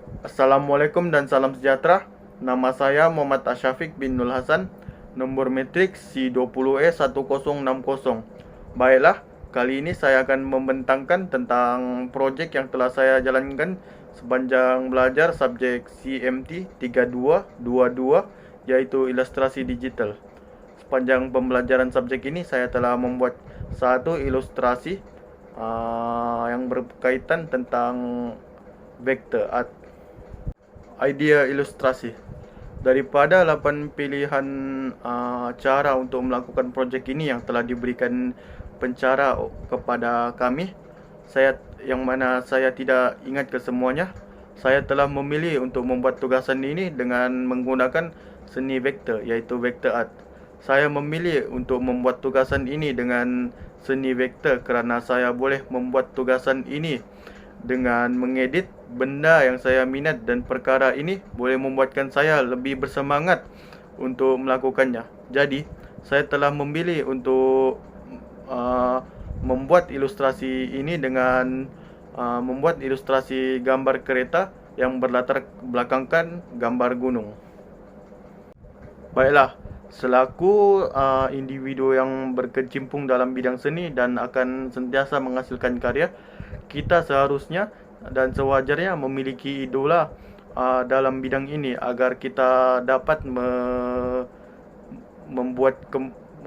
Assalamualaikum dan salam sejahtera. Nama saya Muhammad Asyafiq bin Nul Hasan. Nomor metrik C20E1060. Baiklah, kali ini saya akan membentangkan tentang projek yang telah saya jalankan sepanjang belajar subjek CMT 3222, yaitu ilustrasi digital. Sepanjang pembelajaran subjek ini saya telah membuat satu ilustrasi yang berkaitan tentang vector art. Idea ilustrasi. Daripada 8 pilihan cara untuk melakukan projek ini yang telah diberikan pencara kepada kami, yang mana saya tidak ingat kesemuanya, saya telah memilih untuk membuat tugasan ini dengan menggunakan seni vektor, iaitu vector art. Saya memilih untuk membuat tugasan ini dengan seni vektor kerana saya boleh membuat tugasan ini dengan mengedit benda yang saya minat, dan perkara ini boleh membuatkan saya lebih bersemangat untuk melakukannya. Jadi, saya telah memilih untuk membuat ilustrasi ini dengan membuat ilustrasi gambar kereta yang berlatar belakangkan gambar gunung. Baiklah, selaku individu yang berkecimpung dalam bidang seni dan akan sentiasa menghasilkan karya, kita seharusnya dan sewajarnya memiliki idola dalam bidang ini agar kita dapat membuat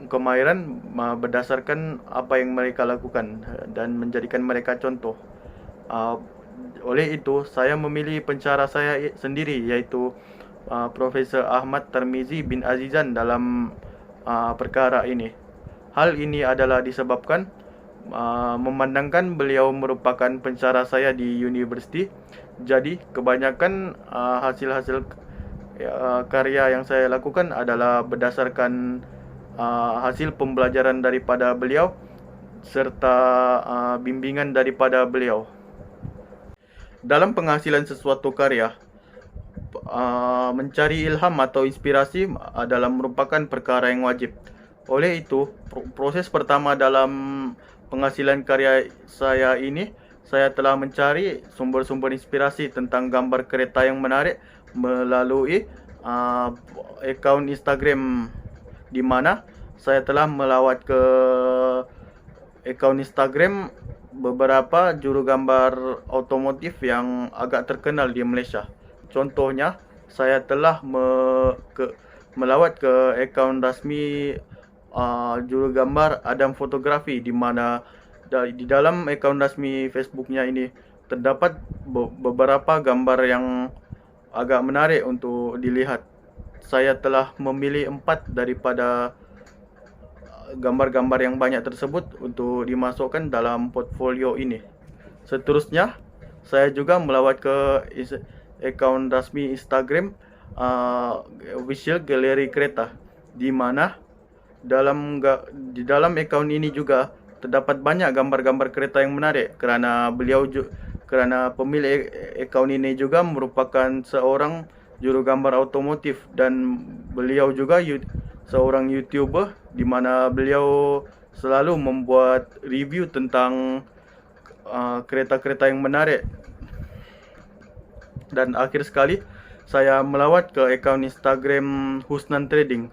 kemahiran berdasarkan apa yang mereka lakukan dan menjadikan mereka contoh. Oleh itu, saya memilih pencara saya sendiri, iaitu Profesor Ahmad Tarmizi bin Azizan dalam perkara ini. Hal ini adalah disebabkan memandangkan beliau merupakan pencara saya di universiti. Jadi, kebanyakan hasil-hasil karya yang saya lakukan adalah berdasarkan hasil pembelajaran daripada beliau serta bimbingan daripada beliau. Dalam penghasilan sesuatu karya, mencari ilham atau inspirasi adalah merupakan perkara yang wajib. Oleh itu, proses pertama dalam penghasilan karya saya ini, saya telah mencari sumber-sumber inspirasi tentang gambar kereta yang menarik melalui akaun Instagram, di mana saya telah melawat ke akaun Instagram beberapa juru gambar otomotif yang agak terkenal di Malaysia. Contohnya, saya telah melawat ke akaun rasmi juru gambar Adam Fotografi, di mana di dalam akaun rasmi Facebooknya ini terdapat beberapa gambar yang agak menarik untuk dilihat. Saya telah memilih 4 daripada gambar-gambar yang banyak tersebut untuk dimasukkan dalam portfolio ini. Seterusnya, saya juga melawat ke akaun rasmi Instagram Official Gallery Kereta, di mana di dalam akaun ini juga terdapat banyak gambar-gambar kereta yang menarik kerana pemilik akaun ini juga merupakan seorang juru gambar otomotif, dan beliau juga seorang YouTuber di mana beliau selalu membuat review tentang kereta-kereta yang menarik. Dan akhir sekali, saya melawat ke akaun Instagram Husnan Trading.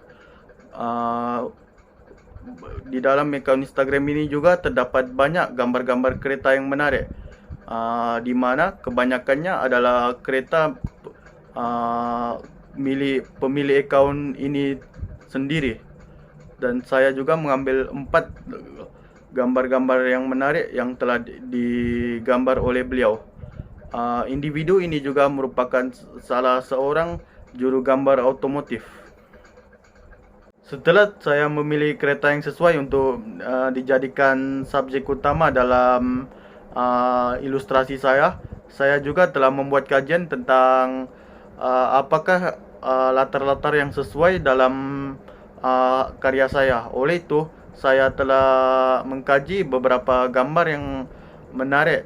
Di dalam akaun Instagram ini juga terdapat banyak gambar-gambar kereta yang menarik, di mana kebanyakannya adalah kereta pemilik akaun ini sendiri. Dan saya juga mengambil 4 gambar-gambar yang menarik yang telah digambar oleh beliau. Individu ini juga merupakan salah seorang juru gambar otomotif. Setelah saya memilih kereta yang sesuai untuk dijadikan subjek utama dalam ilustrasi saya juga telah membuat kajian tentang apakah latar-latar yang sesuai dalam karya saya. Oleh itu, saya telah mengkaji beberapa gambar yang menarik,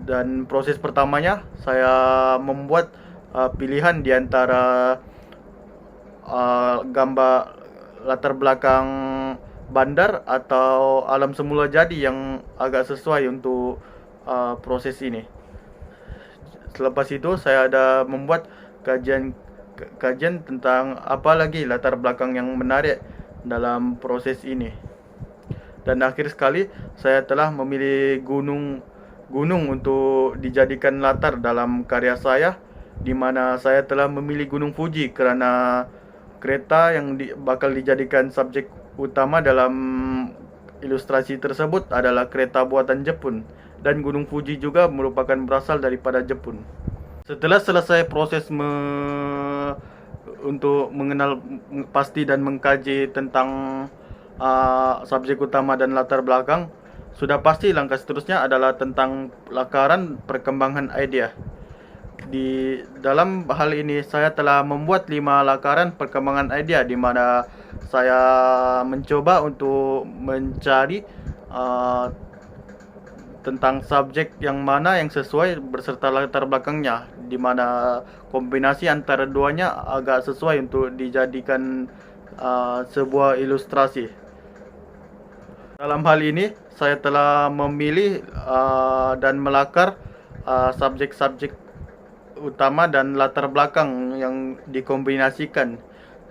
dan proses pertamanya saya membuat pilihan di antara gambar latar belakang bandar atau alam semula jadi yang agak sesuai untuk proses ini. Selepas itu saya ada membuat kajian tentang apa lagi latar belakang yang menarik dalam proses ini. Dan akhir sekali saya telah memilih gunung untuk dijadikan latar dalam karya saya, di mana saya telah memilih Gunung Fuji kerana kereta yang bakal dijadikan subjek utama dalam ilustrasi tersebut adalah kereta buatan Jepun, dan Gunung Fuji juga merupakan berasal daripada Jepun. Setelah selesai proses untuk mengenal pasti dan mengkaji tentang subjek utama dan latar belakang, sudah pasti langkah seterusnya adalah tentang lakaran perkembangan idea. Di dalam hal ini saya telah membuat 5 lakaran perkembangan idea, di mana saya mencoba untuk mencari tentang subjek yang mana yang sesuai berserta latar belakangnya, di mana kombinasi antara duanya agak sesuai untuk dijadikan sebuah ilustrasi. Dalam hal ini saya telah memilih dan melakar subjek-subjek utama dan latar belakang yang dikombinasikan.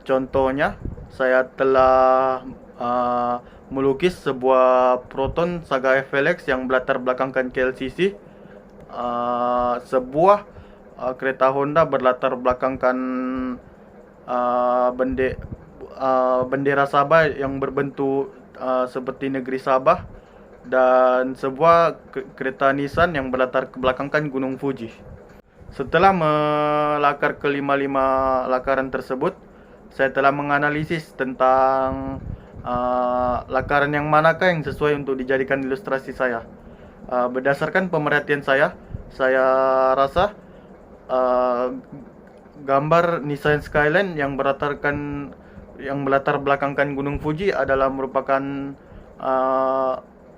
Contohnya, saya telah melukis sebuah Proton Saga FLX yang berlatar belakangkan KLCC, sebuah kereta Honda berlatar belakangkan bendera Sabah yang berbentuk seperti negeri Sabah, dan sebuah kereta Nissan yang berlatar belakangkan Gunung Fuji. Setelah melakar kelima-lima lakaran tersebut, saya telah menganalisis tentang lakaran yang manakah yang sesuai untuk dijadikan ilustrasi saya. Berdasarkan pemerhatian saya rasa gambar Nissan Skyline yang berlatar belakangkan Gunung Fuji adalah merupakan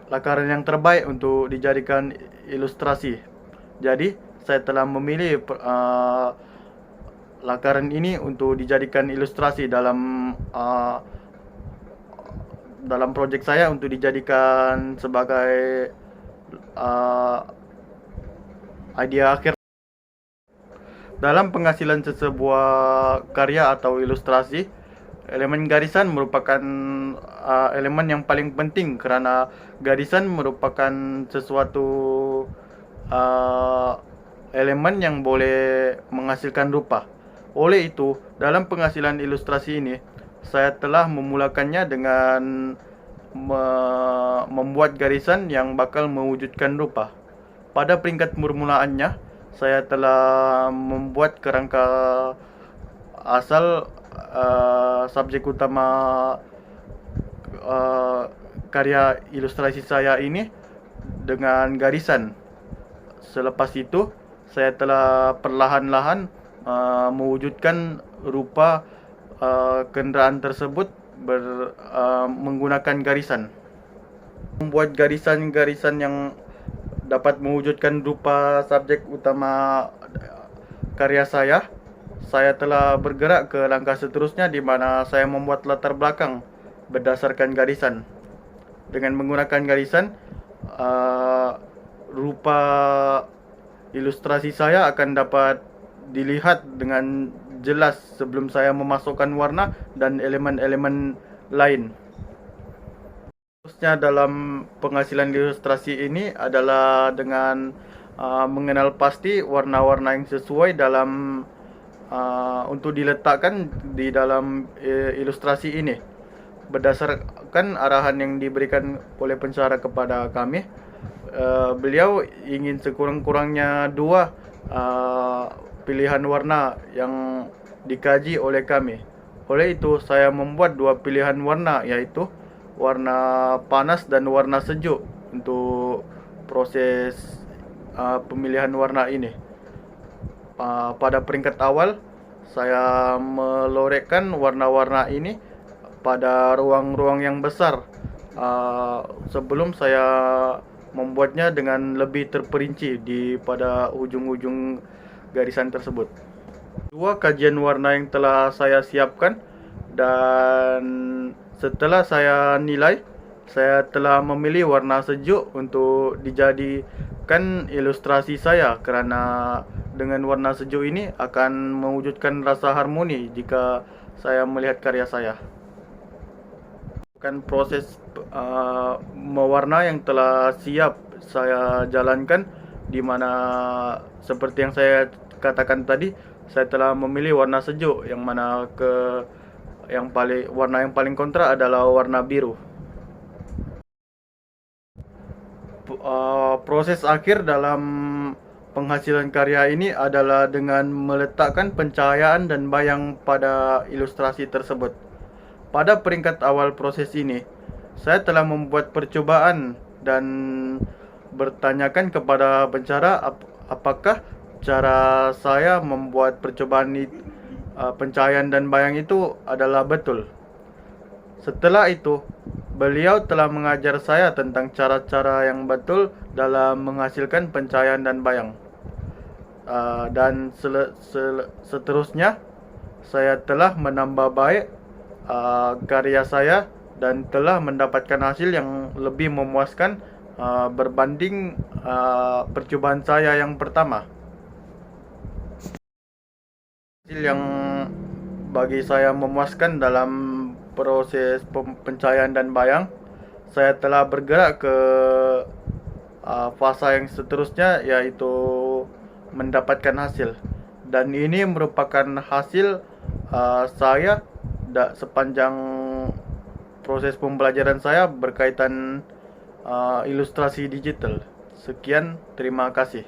lakaran yang terbaik untuk dijadikan ilustrasi. Jadi saya telah memilih lakaran ini untuk dijadikan ilustrasi dalam projek saya, untuk dijadikan sebagai idea akhir. Dalam penghasilan sebuah karya atau ilustrasi, elemen garisan merupakan elemen yang paling penting, kerana garisan merupakan sesuatu elemen yang boleh menghasilkan rupa. Oleh itu, dalam penghasilan ilustrasi ini, saya telah memulakannya dengan membuat garisan yang bakal mewujudkan rupa. Pada peringkat permulaannya, saya telah membuat kerangka asal subjek utama karya ilustrasi saya ini dengan garisan. Selepas itu, saya telah perlahan-lahan mewujudkan rupa kenderaan tersebut menggunakan garisan. Membuat garisan-garisan yang dapat mewujudkan rupa subjek utama karya saya telah bergerak ke langkah seterusnya, di mana saya membuat latar belakang berdasarkan garisan. Dengan menggunakan garisan, rupa ilustrasi saya akan dapat dilihat dengan jelas sebelum saya memasukkan warna dan elemen-elemen lain. Terusnya dalam penghasilan ilustrasi ini adalah dengan mengenal pasti warna-warna yang sesuai dalam untuk diletakkan di dalam ilustrasi ini. Berdasarkan arahan yang diberikan oleh pensyarah kepada kami, beliau ingin sekurang-kurangnya 2 pilihan warna yang dikaji oleh kami. Oleh itu, saya membuat 2 pilihan warna, yaitu warna panas dan warna sejuk untuk proses pemilihan warna ini. Pada peringkat awal, saya melorotkan warna-warna ini pada ruang-ruang yang besar sebelum saya membuatnya dengan lebih terperinci pada ujung-ujung garisan tersebut. 2 kajian warna yang telah saya siapkan, dan setelah saya nilai, saya telah memilih warna sejuk untuk dijadikan ilustrasi saya karena dengan warna sejuk ini akan mewujudkan rasa harmoni jika saya melihat karya saya. Kan proses mewarna yang telah siap saya jalankan, di mana seperti yang saya katakan tadi, saya telah memilih warna sejuk, yang mana warna yang paling kontra adalah warna biru. Proses akhir dalam penghasilan karya ini adalah dengan meletakkan pencahayaan dan bayang pada ilustrasi tersebut. Pada peringkat awal proses ini, saya telah membuat percobaan dan bertanyakan kepada pencara apakah cara saya membuat percobaan pencahayaan dan bayang itu adalah betul. Setelah itu, beliau telah mengajar saya tentang cara-cara yang betul dalam menghasilkan pencahayaan dan bayang. Dan seterusnya, saya telah menambah baik karya saya dan telah mendapatkan hasil yang lebih memuaskan berbanding percobaan saya yang pertama. Hasil yang bagi saya memuaskan dalam proses pencahayaan dan bayang, saya telah bergerak ke fasa yang seterusnya, yaitu mendapatkan hasil. Dan ini merupakan hasil saya sepanjang proses pembelajaran saya berkaitan ilustrasi digital. Sekian, terima kasih.